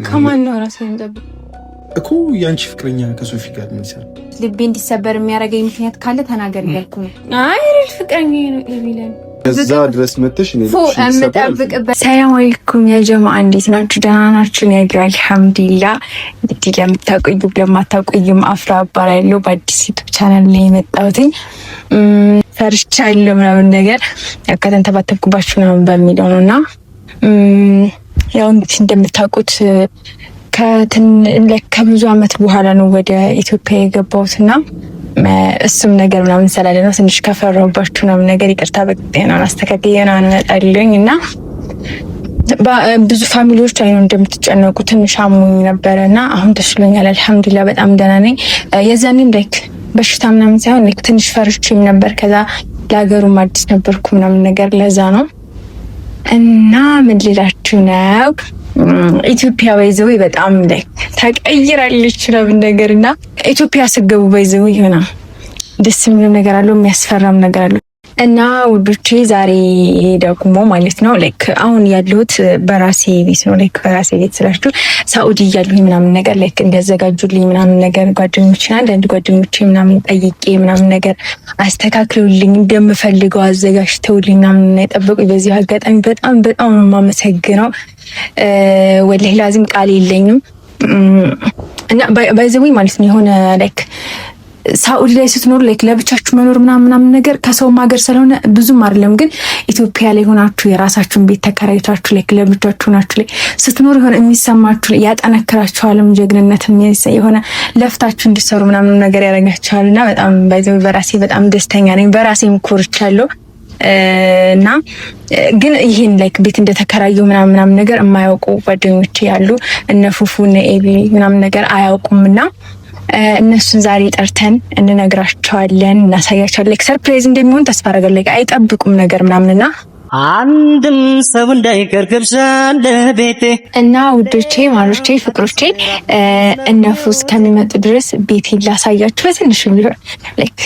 ከማን ነው ራስህን ጠብቅ እኮ ያንቺ ፍቅረኛ ከሶፊ ጋር ምን ይሰራል? ልቤ እንዲሰበር የሚያደርገኝ ምክንያት ካለ ተናገር እያልኩ ነው። አይ ፍቅረኛ ነው ኤቢለን እዛ ድረስ መተሽ እኔ እንጠብቅበት። ሰላም አለይኩም ያ ጀማዓ፣ እንዴት ናችሁ? ደህና ናችሁ? እኔ አልሐምዱሊላህ። እንግዲህ ለምታቆዩ ለማታቆዩም አፍራ አባላለሁ። በአዲስ ዩቲዩብ ቻናል ላይ የመጣሁት ፈርቻለሁ ምናምን ነገር ከተንተባተብኩባችሁ ምናምን በሚለው ነውና ያው እንግዲህ እንደምታውቁት ከብዙ አመት በኋላ ነው ወደ ኢትዮጵያ የገባሁትና እሱም ነገር ምናምን ስላለ ነው ትንሽ ከፈራሁባችሁ ምናምን ነገር ይቅርታ በጤናን አስተካክዬ ነው አመጣልኝ እና ብዙ ፋሚሊዎች አይኖር እንደምትጨነቁ ትንሽ አሞኝ ነበርና አሁን ተሽሎኛል አልሐምዱሊላህ በጣም ደህና ነኝ። የዛኔም ላይክ በሽታ ምናምን ሳይሆን ላይክ ትንሽ ፈርቼም ነበር። ከዛ ለሀገሩም አዲስ ነበርኩ ምናምን ነገር ለዛ ነው እና ምን ልላችሁ ነው ኢትዮጵያ ባይዘው በጣም ላይ ተቀይራለች ምናምን ነገርና ኢትዮጵያ ስገቡ ባይዘው ይሆናል ደስ የሚል ነገር አለው የሚያስፈራም ነገር አለው። እና ውዶቼ ዛሬ ደግሞ ማለት ነው ላይክ አሁን ያለሁት በራሴ ቤት ነው። ላይክ በራሴ ቤት ስላችሁ ሳኡዲ እያለሁኝ ምናምን ነገር ላይክ እንዲያዘጋጁልኝ ምናምን ነገር ጓደኞቼና አንዳንድ ጓደኞቼ ምናምን ጠይቄ ምናምን ነገር አስተካክለውልኝ እንደምፈልገው አዘጋጅተውልኝ ምናምን የጠበቁኝ በዚህ አጋጣሚ በጣም በጣም የማመሰግነው ወላሂ ላዚም ቃል የለኝም። እና ባይዘው ማለት ነው የሆነ ላይክ ሳኡዲ ላይ ስትኖር ላይክ ለብቻችሁ መኖር ምናምን ነገር ከሰው ሀገር ስለሆነ ብዙም አይደለም። ግን ኢትዮጵያ ላይ ሆናችሁ የራሳችሁን ቤት ተከራይታችሁ ላይክ ለብቻችሁ ናችሁ ላይ ስትኖር የሆነ የሚሰማችሁ ያጠነክራችኋልም ጀግንነትም የሆነ ለፍታችሁ እንዲሰሩ ምናምን ነገር ያደርጋችኋልና በጣም ባይዘው በራሴ በጣም ደስተኛ ነኝ። በራሴም ኮርቻለሁ። እና ግን ይሄን ላይክ ቤት እንደተከራየው ምናምን ነገር የማያውቁ ጓደኞቼ ያሉ እነ ፉፉ እነ ኤቢ ምናምን ነገር አያውቁምና እነሱን ዛሬ ጠርተን እንነግራቸዋለን፣ እናሳያቸዋለን። ላይክ ሰርፕራይዝ እንደሚሆን ተስፋ አደርጋለሁ። አይጠብቁም ነገር ምናምንና አንድም ሰው እንዳይከርክርሻል ቤቴ እና ውዶቼ ማሮቼ ፍቅሮቼ እነፉ እስከሚመጡ ድረስ ቤቴ ላሳያችሁ በትንሹ ላይክ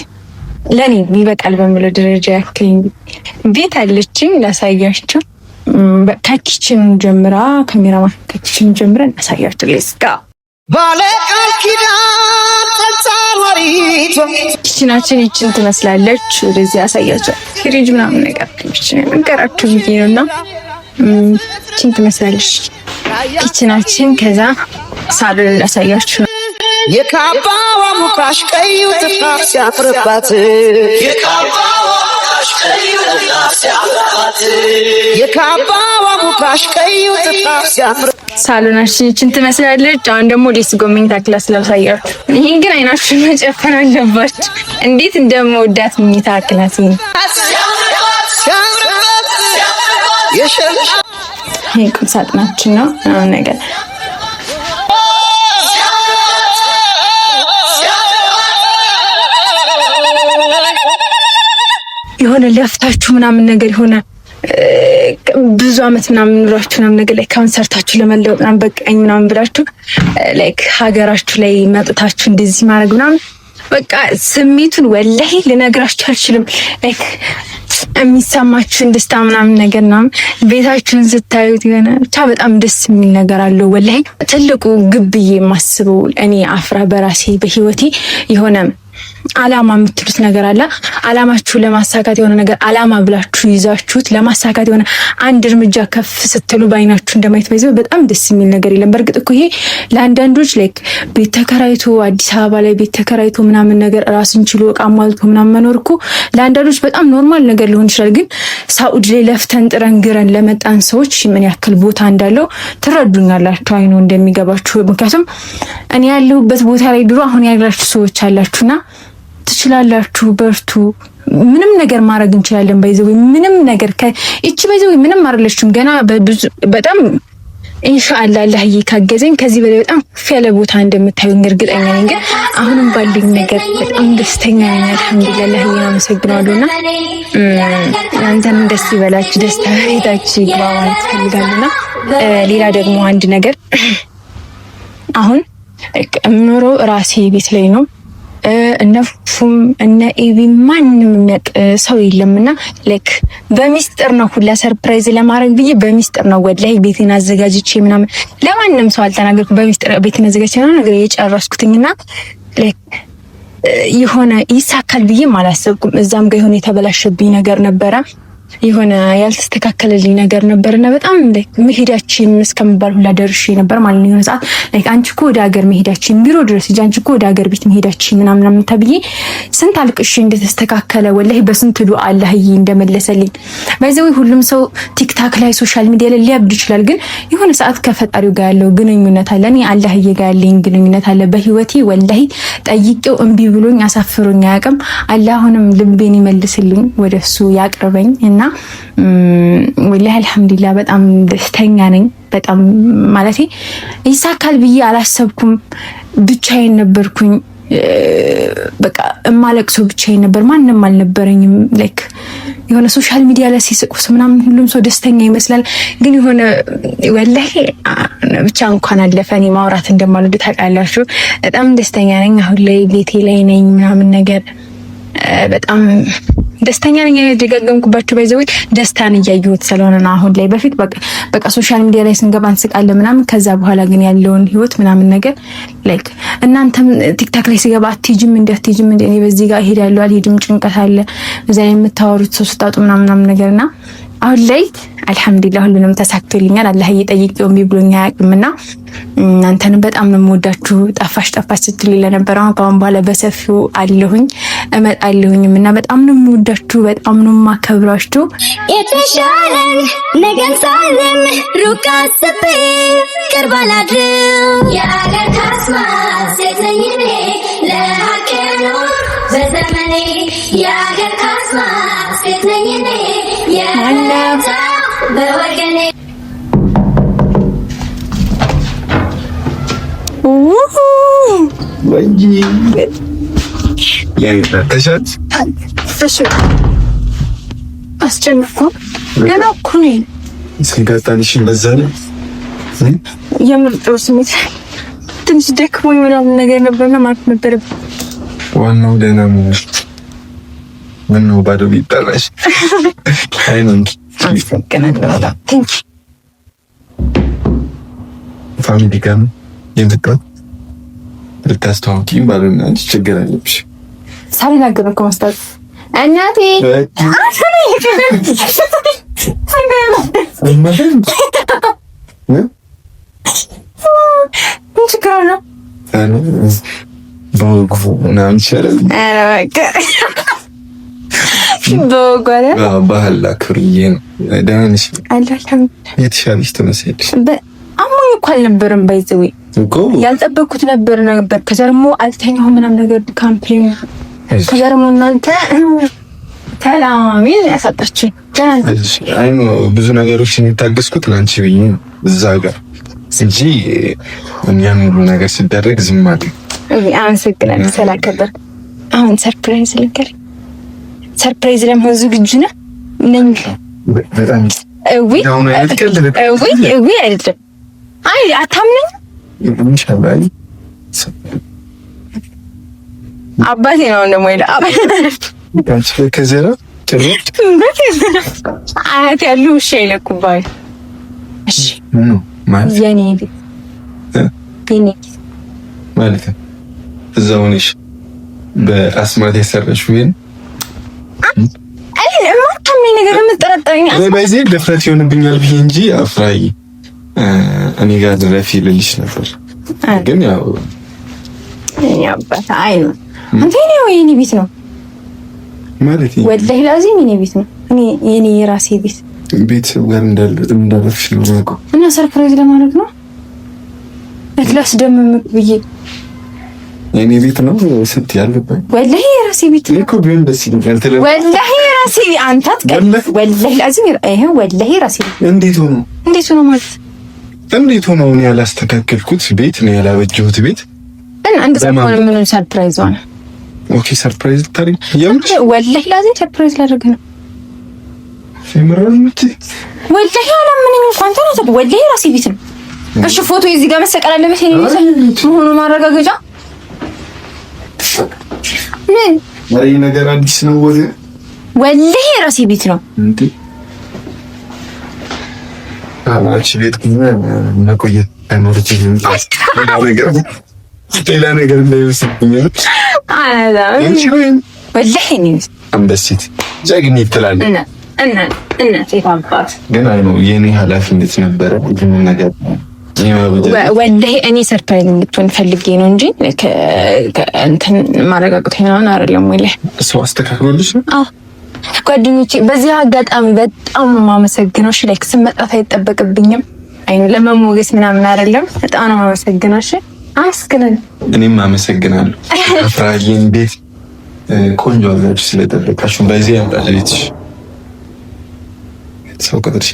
ለኔ ይበቃል በሚለው ደረጃ ያክል ቤት አለችኝ ላሳያችሁ። ከኪችን ጀምራ ካሜራማን ከኪችን ጀምራ እናሳያችሁ። ሌትስ ጎ ባለቃል ኪዳን ተጻዋሪት ኪችናችን ይችን ትመስላለች። ወደዚህ ያሳያችሁ ፍሪጅ ምናምን ነገር ኪችን እንቀራችሁ ብዬ ነውና ይችን ትመስላለች ኪችናችን። ከዛ ሳሎን ያሳያችሁ የካባዋ ሙካሽ ቀዩ ጥፋት ሲያፍርባት የካባዋ ሙካሽ ቀዩ ጥፋት ሲያፍር ሳሎናችን ይችን ትመስላለች። አሁን ደግሞ ሌስ ጎመኝታ ክላስ ላሳያችሁ። ይሄን ግን አይናችሁ መጨፈን አለባችሁ። እንዴት እንደምወዳት መኝታ ክላስ ነው። ይሄ ቁም ሳጥናችን ነው ነገር የሆነ ለፍታችሁ ምናምን ነገር የሆነ ብዙ አመት ምናምን ኑራችሁ ምናምን ነገር ላይ ካንሰርታችሁ ለመለወጥ ምናምን በቃኝ ምናምን ብላችሁ ላይክ ሀገራችሁ ላይ መጥታችሁ እንደዚህ ማድረግ ምናምን በቃ ስሜቱን ወላሂ ልነግራችሁ አልችልም። ላይክ የሚሰማችሁ ደስታ ምናምን ነገር ነው። ቤታችሁን ስታዩት የሆነ ብቻ በጣም ደስ የሚል ነገር አለው። ወላሂ ትልቁ ግብዬ የማስበው እኔ አፍራ በራሴ በህይወቴ የሆነ አላማ የምትሉት ነገር አለ። አላማችሁ ለማሳካት የሆነ ነገር አላማ ብላችሁ ይዛችሁት ለማሳካት የሆነ አንድ እርምጃ ከፍ ስትሉ ባይናችሁ እንደማየት ባይዘው በጣም ደስ የሚል ነገር የለም። በእርግጥ እኮ ይሄ ለአንዳንዶች ላይክ ቤት ተከራይቶ አዲስ አበባ ላይ ቤት ተከራይቶ ምናምን ነገር ራስን ችሎ እቃ ሟልቶ ምናምን መኖር እኮ ለአንዳንዶች በጣም ኖርማል ነገር ሊሆን ይችላል። ግን ሳኡዲ ላይ ለፍተን ጥረን ግረን ለመጣን ሰዎች ምን ያክል ቦታ እንዳለው ትረዱኛላችሁ። አይኖ እንደሚገባችሁ። ምክንያቱም እኔ ያለሁበት ቦታ ላይ ድሮ አሁን ያላችሁ ሰዎች አላችሁና ትችላላችሁ፣ በርቱ። ምንም ነገር ማድረግ እንችላለን። ባይዘው ምንም ነገር እቺ ባይዘው ምንም አይደለችም። ገና በጣም ኢንሻአላህ አላህ ይካገዘኝ ከዚህ በላይ በጣም ያለ ቦታ እንደምታዩኝ እርግጠኛ ነኝ። ግን አሁንም ባለኝ ነገር በጣም ደስተኛ ነኝ። አልሐምዱሊላህ አመሰግናለሁና እናንተም ደስ ይበላችሁ፣ ደስታ ቤታችሁ ይግባ ማለት ፈልጋለሁና ሌላ ደግሞ አንድ ነገር አሁን የምኖረው ራሴ ቤት ላይ ነው። እነፉም እነ ኤቢ ማንንም የሚያውቅ ሰው የለምና ላይክ በሚስጥር ነው ሁላ ሰርፕራይዝ ለማድረግ ብዬ በሚስጥር ነው ወላሂ ቤቴን አዘጋጅቼ ምናምን ለማንም ሰው አልተናገርኩም። በሚስጥር ቤቴን አዘጋጅቼ ነው ነገር የጨረስኩትኝና ላይክ የሆነ ይሳካል ብዬ አላሰብኩም። እዛም ጋር የሆነ የተበላሸብኝ ነገር ነበረ፣ የሆነ ያልተስተካከለልኝ ነገር ነበርና በጣም መሄዳችን እስከምባል ሁላ ደርሼ ነበር ማለት ነው። የሆነ ሰዓት ላይክ አንቺ እኮ ወደ ሀገር መሄዳችን ቢሮ ድረስ እንጂ አንቺ እኮ ወደ ሀገር ቤት መሄዳችን ምናምን ተብዬ ስንት አልቅሽ እንደተስተካከለ ወላሂ በስንት ዱአ አላህዬ እንደመለሰልኝ። በዛው ሁሉም ሰው ቲክታክ ላይ ሶሻል ሚዲያ ላይ ሊያብድ ይችላል፣ ግን የሆነ ሰዓት ከፈጣሪው ጋር ያለው ግንኙነት አለ። እኔ አላህዬ ጋር ያለኝ ግንኙነት አለ በህይወቴ ወላሂ ጠይቄው እምቢ ብሎኝ አሳፍሮኝ አያውቅም። አላህ አሁንም ልቤን ይመልስልኝ ወደሱ ያቅርበኝ እና ወላሂ አልሐምዱሊላህ በጣም ደስተኛ ነኝ። በጣም ማለቴ ይሳካል ብዬ አላሰብኩም። ብቻዬን ነበርኩኝ። በቃ እማለቅሰው ብቻዬን ነበር፣ ማንንም አልነበረኝም። ላይክ የሆነ ሶሻል ሚዲያ ላይ ሲስቁስ ምናምን ሁሉም ሰው ደስተኛ ይመስላል፣ ግን የሆነ ወላሂ ብቻ እንኳን አለፈ። እኔ ማውራት እንደማልወድ ታውቃላችሁ። በጣም ደስተኛ ነኝ። አሁን ላይ ቤቴ ላይ ነኝ ምናምን ነገር በጣም ደስተኛ ነኝ። ደጋገምኩባችሁ ባይዘው ደስታን እያየሁት ስለሆነ ነው አሁን ላይ። በፊት በቃ ሶሻል ሚዲያ ላይ ስንገባ እንስቃለን ምናምን፣ ከዛ በኋላ ግን ያለውን ህይወት ምናምን ነገር ላይክ እናንተም ቲክታክ ላይ ሲገባ አትሄጂም እንዴ እኔ በዚህ ጋር እሄዳለሁ አልሄድም ጭንቀት አለ እዛ የምታወሩት ሰው ስታጡ ምናምን ነገርና አሁን ላይ አልሐምዱሊላህ ሁሉንም ተሳክቶልኛል። አላህ እየጠየቀው ቢብሎኛ ያቅምና እናንተንም በጣም ነው የምወዳችሁ። ጠፋሽ ስትሉ ለነበር አሁን በኋላ በሰፊው አለሁኝ እመጣለሁኝም እና በጣም ነው የምወዳችሁ፣ በጣም ነው የማከብራችሁ። የተሻለን ነገን ሳለም ሩቅ አስቤ ቅርብ አላድርም። የአገር ካስማ ሴት ነኝ እኔ ለሀቅ ነው በዘመኔ። የአገር ካስማ ሴት ነኝ እኔ የለታ በወገኔ። አስጨነቅኩ ገና እኮ ነኝ። ስንጋጣንሽን በዛ ነው የምርጠው ስሜት ትንሽ ደክሞኝ ምናምን ነገር ነበርና ማለት ነበር። ዋናው ደህና ነው። ምን ነው ባዶ ቢጣላሽ አይነን ፋሚሊ ጋር የምትጠጥ ልታስተዋውቂኝ ባልና አንቺ ችግር አለብሽ። ሳልናገር እኮ መስጠት እናቴ ችግር ነው በወጉ ምናምን ይሻላል። ባህል አክብርዬ ነው። ደህና ነሽ? የተሻለሽ ትመስያለሽ። አሞኝ እኮ አልነበረም ባይዘው እኮ ያልጠበኩት ነበር። ከዛ ደግሞ አልተኛሁም ምናምን ነገር ካምፕሊንግ። ከዛ ደግሞ እናንተ ሰላሜን ያሳጣችኝ። አይ ነው ብዙ ነገሮችን የታገስኩት ላንቺ ብዬ ነው እዛ ጋር እንጂ ያን ሁሉ ነገር ሲደረግ ዝም አለ። አመሰግናለሁ ስላከበር። አሁን ሰርፕራይዝ ልንገርህ። ሰርፕራይዝ ለመሆን ዝግጁ ነህ? ነኝ በጣም እዊ አይደለም። አይ አታምነኝ። ኢንሻአላህ አባቴ ነው እንደሞ ይላ ካንቺ ከዘራ ትሩት አያት ያሉ እሺ ይለኩባይ። እሺ ነው ማለት የኔ ማለት እዛው ነሽ በአስማት የሰራሽ ወይን አይ ማታም ነገር የምትጠረጠረኝ በዚህ ድፍረት ይሆንብኛል ብዬ እንጂ አፍራይ እኔ ጋር ድረፊ ልልሽ ነበር። ግን ያው ያባታ አይ ነው አንተ ነው የኔ ቤት ነው ማለት ወላሂ ላዚም የኔ ቤት ነው። እኔ የኔ የራሴ ቤተሰብ ጋር እንዳለፍሽ ነው የማውቀው እና ሰርፕራይዝ ለማድረግ ነው ለክላስ ደምምክ ብዬ የኔ ቤት ነው ስንት ያልገባኝ ወላሂ የራሴ ቤት ነው እኮ ቢሆን ደስ ይለኛል። ወላሂ የራሴ አንተ ወላሂ ላዚም ይሄ ወላሂ የራሴ እንዴት ሆኖ ማለት እንዴት ሆኖ ነው ያላስተካከልኩት ቤት ነው ያላበጀሁት ቤት እና አንተ ሰሞኑን ምን ሰርፕራይዝ ሆነ? ኦኬ ሰርፕራይዝ ታሪክ የምር ወላሂ ላዚም ሰርፕራይዝ ላደርግ ነው። ሲምራልምት ወላሂ አላምነኝም እንኳን ተነሳ ወላሂ የራሴ ቤት ነው። እሺ ፎቶ እዚህ ጋር መሰቀል አለበት የኔ ቤት መሆኑ ማረጋገጫ ምን ወሬ ነገር አዲስ ነው ወላሂ የራሴ ቤት ነው እንዴ? አንቺ ቤት መቆየት አይኖርም። ሌላ ነገር እንዳይመስልኝ ወላሂ ነው። አንበሲት ጀግኒ ትላለች እና ሲፋምፋት ግን አይ ነው የኔ ኃላፊነት ነበረ ሁሉም ነገር ወላሂ እኔ ሰርፕራይዝ እንድትሆን ፈልጌ ነው እንጂ እንትን ማረጋግጠኝ ነው አይደለም። ወላሂ ሰው አስተካክሎልሽ ነው? አዎ ጓደኞቼ፣ በዚህ አጋጣሚ በጣም ማመሰግነው። እሺ ላይክ ስመጣት አይጠበቅብኝም አይን ለመሞገስ ምናምን አይደለም። በጣም ነው ማመሰግነው። እሺ አስከነን እኔም አመሰግናለሁ። አፍራዬን ቤት ቆንጆ አድርጋችሁ ስለጠበቃችሁ በዚህ ያምጣልሽ ሰው ቀጥርሻ።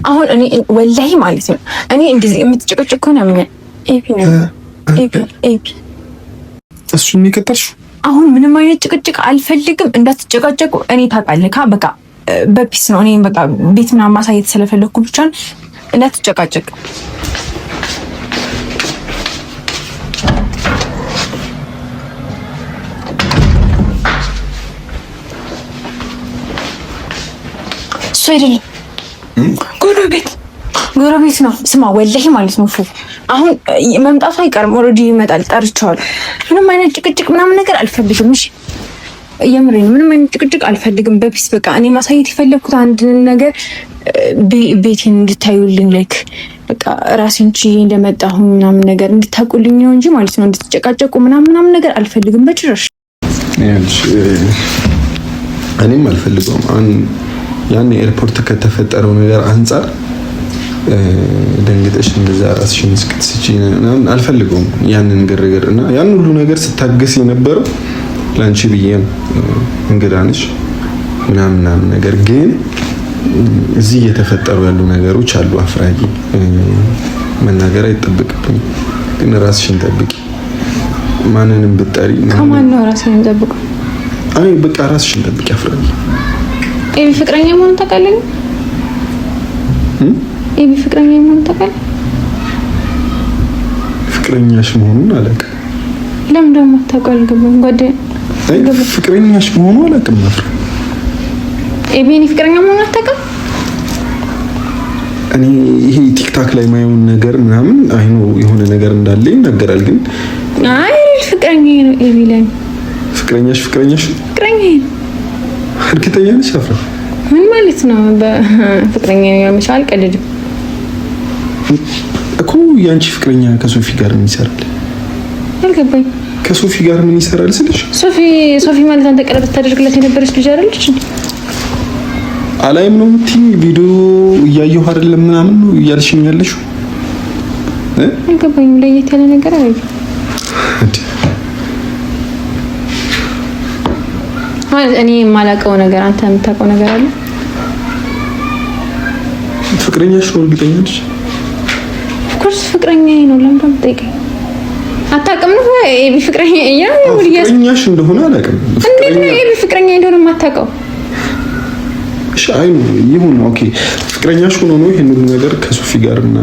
አሁን እኔ ወላሂ ማለት ነው እኔ እንደዚህ የምትጨቀጭቅ ከሆነ ምን ኤፒ እሱን የሚከተልሽ አሁን ምንም አይነት ጭቅጭቅ አልፈልግም። እንዳትጨቃጨቁ። እኔ ታውቃለህ በቃ በፒስ ነው። እኔ በቃ ቤት ምናምን ማሳየት ስለፈለኩ ብቻ እንዳትጨቃጨቅ። እሱ አይደለም ጎረቤት ነው። ስማ ወላሂ ማለት ነው አሁን መምጣቱ አይቀርም። ኦልሬዲ ይመጣል፣ ጠርቼዋለሁ። ምንም አይነት ጭቅጭቅ ምናምን ነገር አልፈልግም። እሺ የምሬን ምንም አይነት ጭቅጭቅ አልፈልግም። በፒስ በቃ እኔ ማሳየት የፈለኩት አንድ ነገር ቤቴን እንድታዩልኝ ላይክ በቃ ራሴን ችዬ እንደመጣሁ ምናምን ነገር እንድታውቁልኝ ነው እንጂ ማለት ነው እንድትጨቃጨቁ ምናምን ነገር አልፈልግም በጭራሽ። እኔም አልፈልገውም። አሁን ያን ኤርፖርት ከተፈጠረው ነገር አንፃር ደንግጠሽ እንደዛ ራስሽን እስክትስጪ ምናምን አልፈልገውም። ያንን ግርግር እና ያን ሁሉ ነገር ስታገስ የነበረው ላንቺ ብዬ ነው። እንግዳ ነሽ ምናምን ነገር ግን እዚህ እየተፈጠሩ ያሉ ነገሮች አሉ። አፍራጊ መናገር አይጠበቅብኝ፣ ግን ራስሽን ጠብቂ። ማንንም ብትጠሪ ከማን ነው ራስሽን ጠብቁ? አይ በቃ ራስሽን ጠብቂ አፍራጊ። ኤቢ ፍቅረኛ መሆኑን ታውቃለህ? ኤቢ ፍቅረኛ መሆኑን ታውቃለህ? ፍቅረኛሽ መሆኑን አላውቅም። ለምን ደግሞ አታውቃለህ? ገባኝ ጓደኛ አይ ፍቅረኛሽ መሆኑን አላውቅም። አፍራ ኤቢ እኔ ፍቅረኛ መሆኑን አታውቅም? እኔ ይሄ ቲክታክ ላይ ማየውን ነገር ምናምን አይ ነው የሆነ ነገር እንዳለ ይናገራል። ግን አይ ፍቅረኛ ነው ኤቢ ላይ ፍቅረኛሽ ፍቅረኛ እርግጠኛ ነሽ አፍራ? ምን ማለት ነው? በፍቅረኛ ያምሻል ቀልድ እኮ ያንቺ ፍቅረኛ ከሶፊ ጋር ምን ይሰራል? አልገባኝ። ከሶፊ ጋር ምን ይሰራል ስልሽ? ሶፊ ማለት አንተ ቀለበት ታደርግለት የነበረች ልጅ አይደለች? አላይም ነው የምትይኝ? ቪዲዮ እያየሁ አይደለም ምናምን ነው እያልሽኝ ያለሽው? አልገባኝም። ለየት ያለ ነገር አይደል? እኔ የማላውቀው ነገር አንተ የምታውቀው ነገር አለ? ፍቅረኛሽ ነው እርግጠኛ ነሽ? ኦፍኮርስ ፍቅረኛዬ ነው። ለምን እንደምትጠይቀኝ አታውቅም ነው? ኤቢ ፍቅረኛ ፍቅረኛሽ እንደሆነ አላውቅም። እንዴት ነው ኤቢ ፍቅረኛ እንደሆነ የማታውቀው? እሺ አይ ይሁን ኦኬ። ፍቅረኛሽ ሆኖ ነው ይሄን ሁሉ ነገር ከሶፊ ጋር እና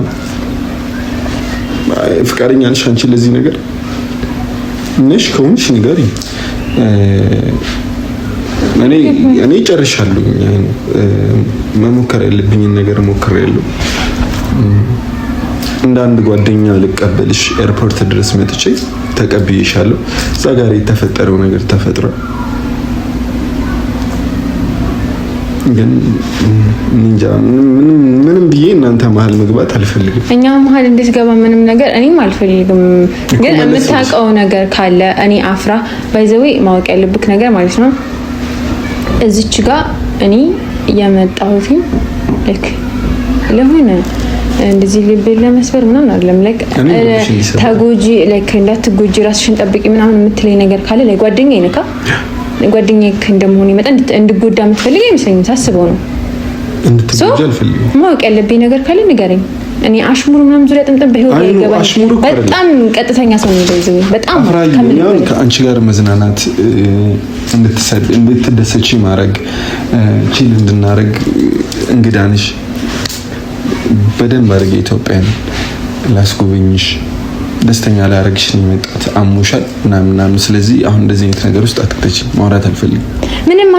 ፍቅረኛ ነሽ አንቺ ለዚህ ነገር ነሽ ከሆንሽ ንገሪኝ። እኔ ጨርሻለሁ። መሞከር ያለብኝን ነገር ሞክሬያለሁ። እንደ አንድ ጓደኛ ልቀበልሽ ኤርፖርት ድረስ መጥቼ ተቀብዬሻለሁ። እዛ ጋር የተፈጠረው ነገር ተፈጥሯል። ግን እንጃ ምንም ብዬ እናንተ መሀል መግባት አልፈልግም። እኛ መሀል እንድትገባ ምንም ነገር እኔም አልፈልግም። ግን የምታውቀው ነገር ካለ እኔ አፍራ ባይዘዌ ማወቅ ያለብክ ነገር ማለት ነው እዚች ጋር እኔ የመጣሁት ልክ ለሆነ እንደዚህ ልብ ለመስበር ምናምን አይደለም። ላይክ ተጎጂ ላይክ እንዳትጎጂ ራስሽን ጠብቂ ምናምን የምትለኝ ነገር ካለ ላይ ጓደኛዬ ነካ ጓደኛዬ እንደመሆን ይመጣ እንድጎዳ የምትፈልግ አይመስለኝም። ሳስበው ነው እንድትጎጂ አልፈልግም። ማወቅ ያለብኝ ነገር ካለ ንገረኝ። እኔ አሽሙር ምናምን ዙሪያ ጥምጥም በህይወት ይገባል። በጣም ቀጥተኛ ሰው ነው እንደዚህ በጣም ከምን ከአንቺ ጋር መዝናናት እንድትደሰቺ ማድረግ ቺል እንድናረግ እንግዳንሽ በደንብ አድርጌ ኢትዮጵያን ላስጎበኝሽ ደስተኛ ላደርግሽ ነው የመጣሁት። አሞሻል ምናምን ስለዚህ አሁን እንደዚህ አይነት ነገር ውስጥ አትክተች። ማውራት አልፈልግም። ምንም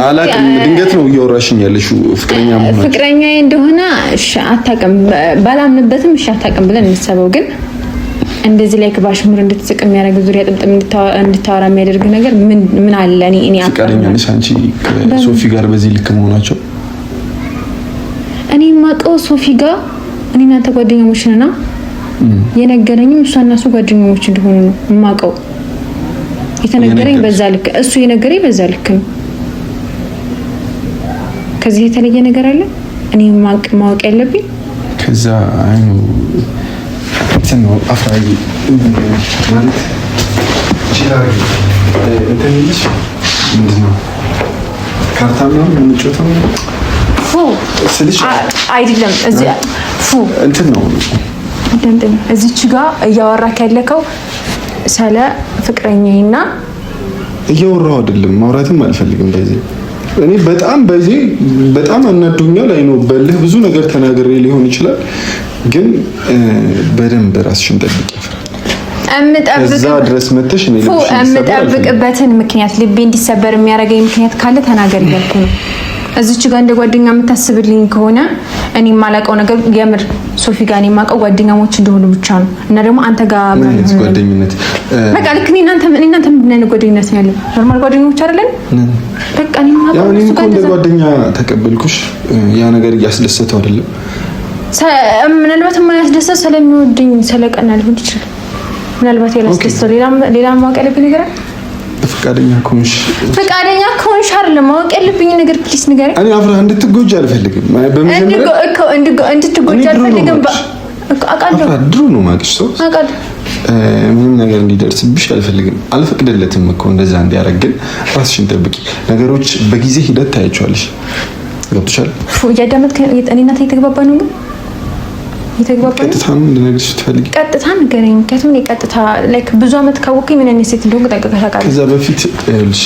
አላውቅም። ድንገት ነው እያወራሽኝ ያለሽው ፍቅረኛ እንደሆነ እሺ አታውቅም፣ ባላምንበትም እሺ አታውቅም ብለን እንሰበው። ግን እንደዚህ ላይ ከባሽሙር እንድትስቅ የሚያደርግ ዙሪያ ጥምጥም እንድታወራ የሚያደርግ ነገር ምን አለ? እኔ ፍቅረኛ ነሽ አንቺ ከሶፊ ጋር በዚህ ልክ መሆናቸው? እኔ ማቀው ሶፊ ጋር እኔ እናንተ ጓደኛሞች ነና የነገረኝም እሷና እሱ ጓደኛሞች እንደሆኑ ነው የማውቀው። የተነገረኝ በዛ ልክ እሱ የነገረኝ በዛ ልክ ነው። ከዚህ የተለየ ነገር አለ እኔ ማወቅ ያለብኝ? ከዛ አይኑ ነው አፍራይ ማለት ይችላል። እንተንልሽ ምንድነው ካርታ ነው የምንጮተው ስልሽ አይደለም እዚህ እንትን ነው እዚች ጋር እያወራክ ያለከው ስለ ፍቅረኛዬና እያወራሁ አይደለም። ማውራትም አልፈልግም። እኔ በጣም አናዶኛል። አይኖ በልህ ብዙ ነገር ተናግሬ ሊሆን ይችላል፣ ግን በደንብ ራስሽን ጠብቂ። እዛ ድረስ መተሽ እኔ የምጠብቅበትን ምክንያት ልቤ እንዲሰበር የሚያደርገኝ ምክንያት ካለ ተናገር እያልኩ ነው። እዚች ጋር እንደ ጓደኛ የምታስብልኝ ከሆነ እኔ የማላውቀው ነገር የምር ሶፊ ጋር እኔ የማውቀው ጓደኛሞች እንደሆኑ ብቻ ነው። እና ደግሞ አንተ ጋር ማለት ጓደኝነት በቃ ልክ እኔ እናንተ ምን አይነት ጓደኝነት ነው ያለው? ኖርማል ጓደኞች አይደለን? በቃ እኔ የማውቀው እሱ ጋር እንደ ጓደኛ ተቀበልኩሽ። ያ ነገር እያስደሰተው አይደለም። ምናልባት የማያስደሰት ስለሚወድኝ ስለቀና ሊሆን ይችላል። ምናልባት ያላስደሰተው ሌላ ማወቅ ያለብኝ ነገር አለ። ፈቃደኛ ከሆንሽ አይደለም ማወቅ ያለብኝ ነገር ፕሊስ ንገረኝ። እኔ አፍራ እንድትጎጂ አልፈልግም። በመጀመሪያ እንድትጎጂ አልፈልግም። አውቃለሁ ድሮ ነው ማቅሽ ሰው አውቃለሁ። ምንም ነገር እንዲደርስብሽ አልፈልግም። አልፈቅድለትም እኮ እንደዛ እንዲያደርግ። ግን ራስሽን ጠብቂ። ነገሮች በጊዜ ሂደት ታያቸዋለሽ። ገብቶሻል? እያዳመጥክ እኔ እናንተ እየተግባባን ነው። ግን እየተግባባን ቀጥታ ነው እንድነግርሽ ትፈልጊ? ቀጥታ ንገረኝ። ምክንያቱም እኔ ቀጥታ ላይክ ብዙ አመት ካወቅኩኝ ምን አይነት ሴት እንደሆንኩ ጠንቅቀሽ ታውቃለህ። ከዛ በፊት ልሽ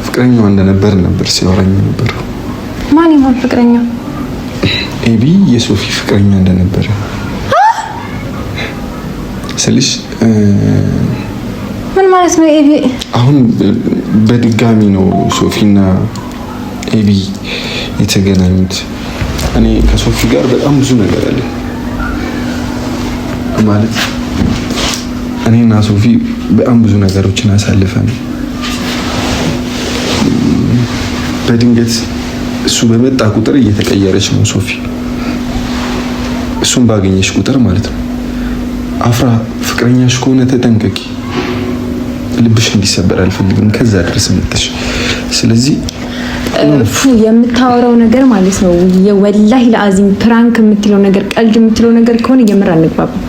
ፍቅረኛዋ እንደነበር ሲያወራኝ ነበር። ማን ይሆን ፍቅረኛው? ኤቢ የሶፊ ፍቅረኛ እንደነበር ስልሽ ምን ማለት ነው? ኤቢ አሁን በድጋሚ ነው ሶፊና ኤቢ የተገናኙት። እኔ ከሶፊ ጋር በጣም ብዙ ነገር አለ ማለት እኔና ሶፊ በጣም ብዙ ነገሮችን አሳልፈን በድንገት እሱ በመጣ ቁጥር እየተቀየረች ነው ሶፊ። እሱን ባገኘሽ ቁጥር ማለት ነው። አፍራ ፍቅረኛሽ ከሆነ ተጠንቀቂ። ልብሽ እንዲሰበር አልፈልግም ከዛ ድረስ መጥተሽ። ስለዚህ የምታወራው ነገር ማለት ነው ወላሂ ለአዚም ፕራንክ የምትለው ነገር ቀልድ የምትለው ነገር ከሆነ የምር አንግባባም።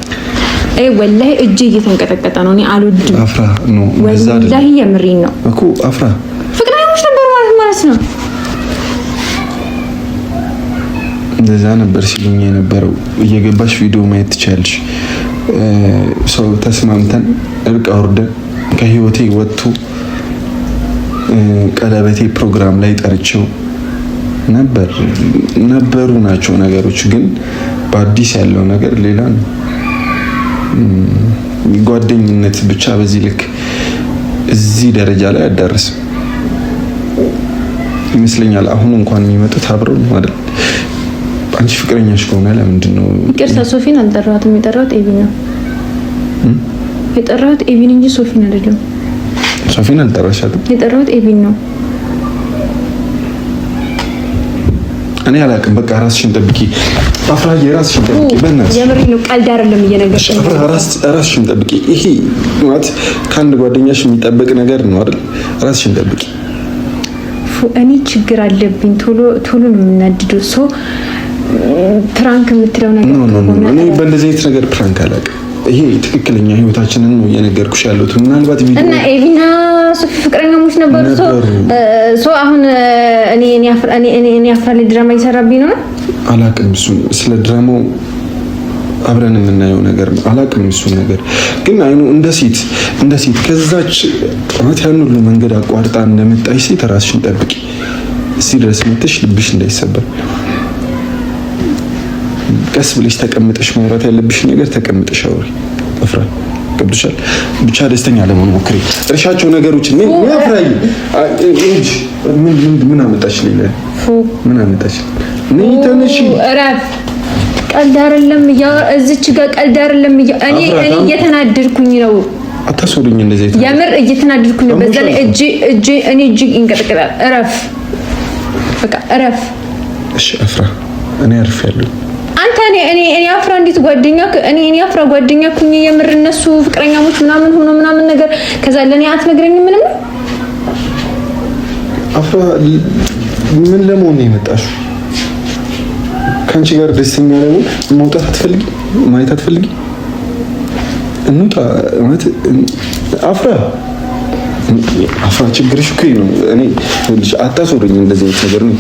ወላሂ እጄ እየተንቀጠቀጠ ነው። እኔ አልወድም። አፍራ ነው ወላሂ የምሬን ነው እኮ አፍራ ፍቅረኛሞች ነበር ማለት ነው። እንደዛ ነበር ሲሉኝ የነበረው። እየገባሽ ቪዲዮ ማየት ትችያለሽ። ሰው ተስማምተን እርቅ አውርደን ከህይወቴ ወጥቶ ቀለበቴ ፕሮግራም ላይ ጠርቼው ነበሩ ናቸው ነገሮች። ግን በአዲስ ያለው ነገር ሌላ ነው። ጓደኝነት ብቻ በዚህ ልክ እዚህ ደረጃ ላይ አዳርስም ይመስለኛል። አሁን እንኳን የሚመጡት አብረው ነው አይደል? አንቺ ፍቅረኛሽ ከሆነ ለምንድን ነው? ይቅርታ ሶፊን አልጠራሁትም። የጠራሁት ኤቢ ነው። የጠራሁት ኤቢን እንጂ ሶፊን አይደለም። ሶፊን አልጠራሻትም? የጠራሁት ኤቢን ነው። እኔ አላውቅም። በቃ ራስሽን ጠብቂ አፍራዬ፣ ራስሽን ጠብቂ። በእናትሽ የምሬ ነው። ቀልድ አይደለም እየነገርኩሽ። ራስሽን ጠብቂ። ይሄ ማለት ከአንድ ጓደኛሽ የሚጠበቅ ነገር ነው አይደል? ራስሽን ጠብቂ። እኔ ችግር አለብኝ። ቶሎ ነው የምናድደው። ሶ ፕራንክ የምትለው ነገር ነው። እኔ በእንደዚህ አይነት ነገር ፕራንክ አላውቅም። ይሄ ትክክለኛ ህይወታችንን ነው እየነገርኩሽ ያለሁት። ምናልባት ቪዲዮ እና ኤቢና ሶፊ ፍቅረኛሞች ነበሩ። ሶ አሁን እኔ አፍራሌ ድራማ እየሰራብኝ ነው። አላውቅም። እሱ ስለ ድራማው አብረን የምናየው ነገር ነው። አላውቅም እሱ ነገር ግን አይኑ እንደ ሴት ከዛች ማለት ያን ሁሉ መንገድ አቋርጣ እንደመጣች ሴት ራስሽን ጠብቂ። እዚህ ድረስ መጥተሽ ልብሽ እንዳይሰበር ቀስ ብለሽ ተቀምጠሽ ማውራት ያለብሽ ነገር ተቀምጠሽ አውሪ። አፍራ ገብቶሻል። ብቻ ደስተኛ ለመሆን ሞክሪ። እርሻቸው ነገሮችን ምን ያፍራይ እንጂ ምን አመጣሽ? ሌላ ምን አመጣሽ? ነይ ተነሺ። እረፍ። ቀልድ አይደለም እዚች ጋር ቀልድ አይደለም። እኔ እየተናደድኩኝ ነው። አታስወሩኝ እንደዚህ የምር እየተናደድኩኝ ነው። በዛ ላይ እኔ እጅ ይንቀጠቀጣል። እረፍ በቃ እረፍ። እሺ አፍራ እኔ አርፌያለሁ። አንተ እኔ አፍራ እንዴት ጓደኛ እኔ አፍራ ጓደኛ ኩኝ የምር እነሱ ፍቅረኛሞች ምናምን ሆኖ ምናምን ነገር ከዛ ለኔ አትነግረኝም ምንም? አፍራ ምን ለመሆን ነው የመጣሽው? ከአንቺ ጋር ደስተኛ ለመሆን መውጣት አትፈልጊ? ማየት አትፈልጊ? እንውጣ ማለት አፍራ ችግርሽ እኮ ነው። እኔ ልጅ አታስወሩኝ እንደዚህ አይነት ነገር ነው።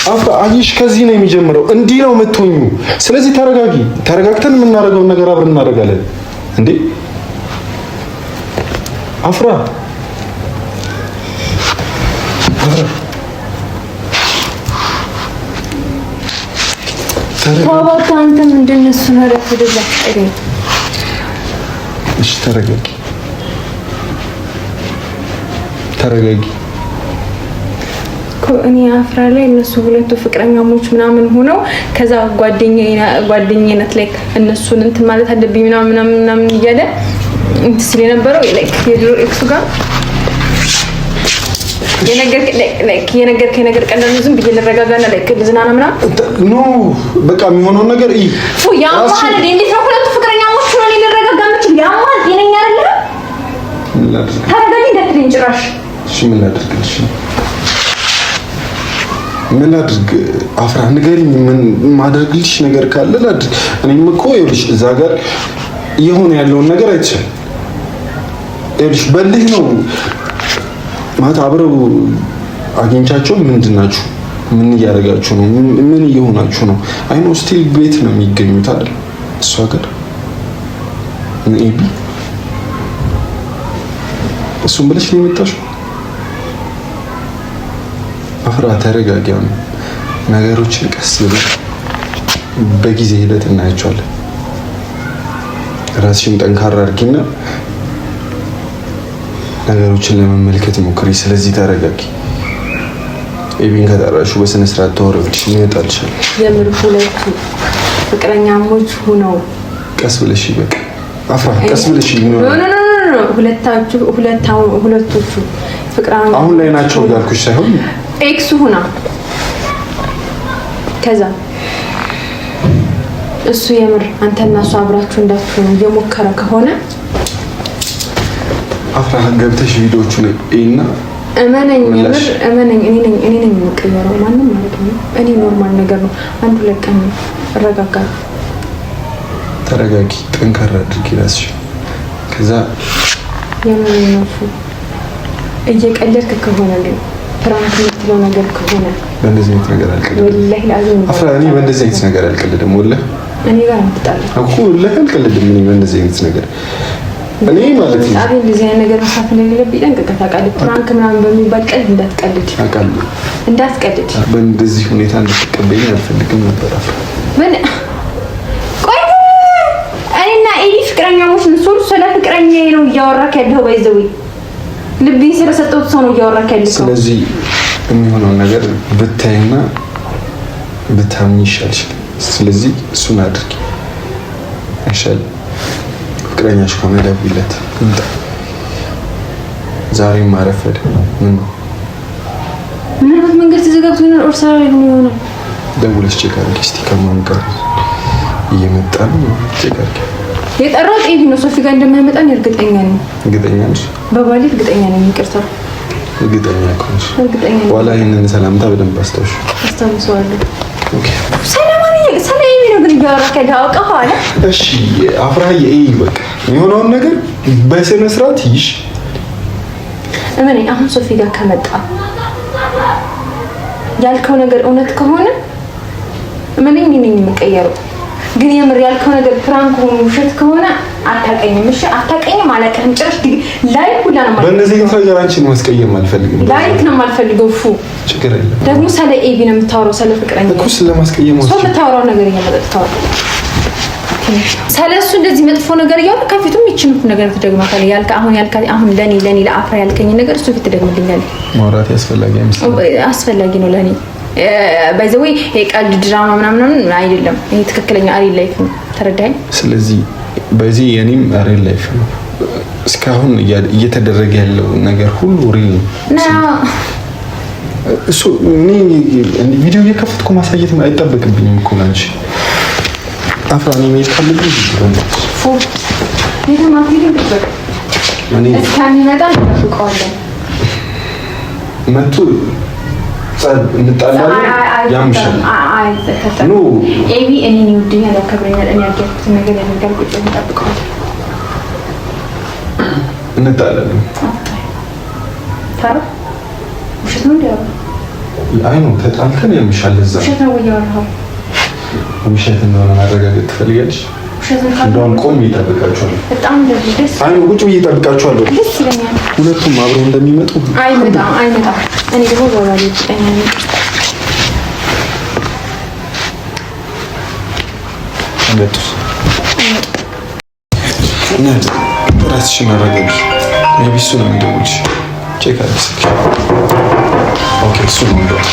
አፍራ አይሽ ከዚህ ነው የሚጀምረው። እንዲህ ነው የምትሆኙ። ስለዚህ ተረጋጊ። ተረጋግተን የምናደርገውን ነገር አብረን እናደርጋለን። እንዴ አፍራ ታባታ አንተ ምንድነው እሱ ነገር ወደዛ አይደል? እሺ ተረጋጊ። እኔ አፍራ ላይ እነሱ ሁለቱ ፍቅረኛሞች ምናምን ሆነው ከዛ ጓደኛዬነት ላይ እነሱን እንትን ማለት አለብኝ ምናምን እያለ እንትን ሲል የነበረው የድሮ ኤክሱ ጋር የነገርከኝ ነገር ቀላል ነው። ዝም ብዬ ልረጋጋና ልዝናና ምናምን ኖ በቃ የሚሆነውን ነገር ያማል። እንዴት ነው ሁለቱ ፍቅረኛሞች ሆነው ልረጋጋ የምችል? ያማል። ጤነኛ አይደለም። ተረጋጊ እንዳትለኝ ጭራሽ። እሺ ምን ላድርግልሽ? ምን ላድርግ? አፍራ ንገሪኝ። ምን ማድረግልሽ ነገር ካለ ላድርግ። እኔም እኮ ይኸውልሽ እዛ ጋር የሆነ ያለውን ነገር አይተሻል። ይኸውልሽ በልህ ነው ማለት አብረው አግኝቻቸው ምንድናችሁ? ምን እያደረጋችሁ ነው? ምን እየሆናችሁ ነው? አይኖ ስቲል ቤት ነው የሚገኙት አይደል? እሷ ጋር ኤቢ እሱም ብለሽ ነው የመጣሽው? አፍራ ተረጋጊ። ነገሮችን ቀስ ብለሽ በጊዜ ሂደት እናያቸዋለን። ራስሽን ጠንካራ አድርጊና ነገሮችን ለመመልከት ሞክሪ። ስለዚህ ተረጋጊ። ኤቢን ከጠራሹ በስነ ስርዓት ተወረብልሽ ይመጣልሻል። የምር ሁለቱ ፍቅረኛሞች ሆነው ቀስ ብለሽ በቃ አፍራ ቀስ ብለሽ ሁለቶቹ ፍቅረኛሞች አሁን ላይ ናቸው ያልኩሽ ሳይሆን ኤክሱ ሆና ከዛ እሱ የምር አንተና እሱ አብራችሁ እንዳትሆኑ እየሞከረ ከሆነ አፍራ ገብተሽ ቪዲዮቹን እና እመነኝ እኔ ነኝ የምቀየረው ማንም ማለት ነው። እኔ ኖርማል ነገር ነው። አንዱ ለቀኝ እረጋጋለሁ። ተረጋጊ፣ ጠንካራ አድርጊ ራስሽ። ከዛ የምር ነው እየቀለድክ ከሆነ ግን ፍራንክ የምትለው ነገር ከሆነ በእንደዚህ አይነት ነገር አልቀልድም። ወላሂ ላዝም አፍራ እኔ በእንደዚህ አይነት ነገር አልቀልድም። ወላሂ እኔ ጋር አትጣላ እኮ ወላሂ አልቀልድም። እኔ በእንደዚህ አይነት ነገር እኔ ማለት ነው አቤት እንደዚህ አይነት ነገር መስራት እንደሌለብኝ ጠንቅቀህ ታውቃለህ። ፍራንክ ምናምን በሚባል ቀልድ እንዳትቀልድ። በእንደዚህ ሁኔታ እንድትቀበይኝ አልፈልግም ነበር። ቆይ እኔና ኤሊ ፍቅረኛሞች ነው። ስለ ፍቅረኛዬ ነው እያወራክ ያለው። ባይዘው ልብኝ ስለሰጠሁት ሰው ነው እያወራክ ያለው። ስለዚህ የሚሆነውን ነገር ብታይና ብታምኝ ይሻልሽ። ስለዚህ እሱን አድርጊ አይሻል? ፍቅረኛሽ ከሆነ ደውይለት እንጣ። ዛሬም ማረፈድ ምናልባት መንገድ ተዘጋግቶ ነው ኦርሳ ላይ ነው ደውለሽ ቼክ አድርጊ እስቲ ከማን ጋር እየመጣ ነው። ቼክ አድርጊ። የጠራው ኤቢ ነው። ሶፊ ጋር እንደማይመጣ እርግጠኛ ነኝ። እርግጠኛ ነሽ? በባሌ እርግጠኛ ነኝ። ይቅርታ እርግጠኛ ነሽ? እርግጠኛ ነኝ። ዋላ ይሄንን ሰላምታ በደንብ አስታውሰዋለሁ። ኦኬ ሰላም ነው ግን እያወራክ ያለው አለ። እሺ አፍራዬ በቃ የሆነውን ነገር በስነ ስርዓት ይሽ እመኔ። አሁን ሶፊ ጋር ከመጣ ያልከው ነገር እውነት ከሆነ እመኔ ነኝ የምቀየረው። ግን የምር ያልከው ነገር ፕራንክ ሆኖ ውሸት ከሆነ አታቀኝም። እሺ አታቀኝም አላቀህም። ጭራሽ ላይክ ሁላ ነው ማለት በእነዚህ ነገር አንቺን ማስቀየም አልፈልግም። ላይክ ነው የማልፈልገው። ችግር የለም። ደግሞ ስለ ኤቢ ነው የምታወራው፣ ስለ ፍቅረኛ እኮ ስለማስቀየም ሰው የምታወራው ነገር እያመጣው ሰለሱ እንደዚህ መጥፎ ነገር እያወራ ከፊቱም ይችላል ነገር ትደግማታለህ። አሁን ለኔ ለአፍራ ያልከኝ ነገር እሱ ፊት ትደግምልኛለህ። ማውራት አስፈላጊ ነው ለኔ ባይዘው የቀልድ ድራማ ምናምን አይደለም። ይሄ ትክክለኛ ሪል ላይፍ ነው። ተረዳኝ። ስለዚህ በዚህ የኔም ሪል ላይፍ ነው። እስካሁን እየተደረገ ያለው ነገር ሁሉ ሪል ነው። እሱ ቪዲዮ እየከፈትኩ ማሳየት አይጠበቅብኝም እኮ አንቺ አፍራኒ ሜት ካለብኝ መቶ እንጣላለን። ያምሻል ኤቢ እኔ ይወደኛል፣ ያከብረኛል። እኔ ያደረኩት ነገር ያደርጋል። ቁጭ እንጠብቀዋለን። እንጣላለን። ታራ ውሸት ነው እንዲያው አይ ነው ተጣልተን ያምሻል። እዛ ውሸት ነው ያወራው። ውሸት እንደሆነ ማረጋገጥ ትፈልጊያለሽ? እንደውም ቆም ይጠብቃችኋል። በጣም ደስ አይ ነው ቁጭ ይጠብቃችኋል። ደስ ይለኛል። ሁለቱም አብረው እንደሚመጡ አይመጣም። እኔ ደግሞ ወራሊ ይጠኛል። አመጡስ እና ራስሽን አረጋጊ። ሜቢ እሱ ነው የሚደውልሽ። ቼክ አድርጊ። ኦኬ እሱ ነው የሚደውልሽ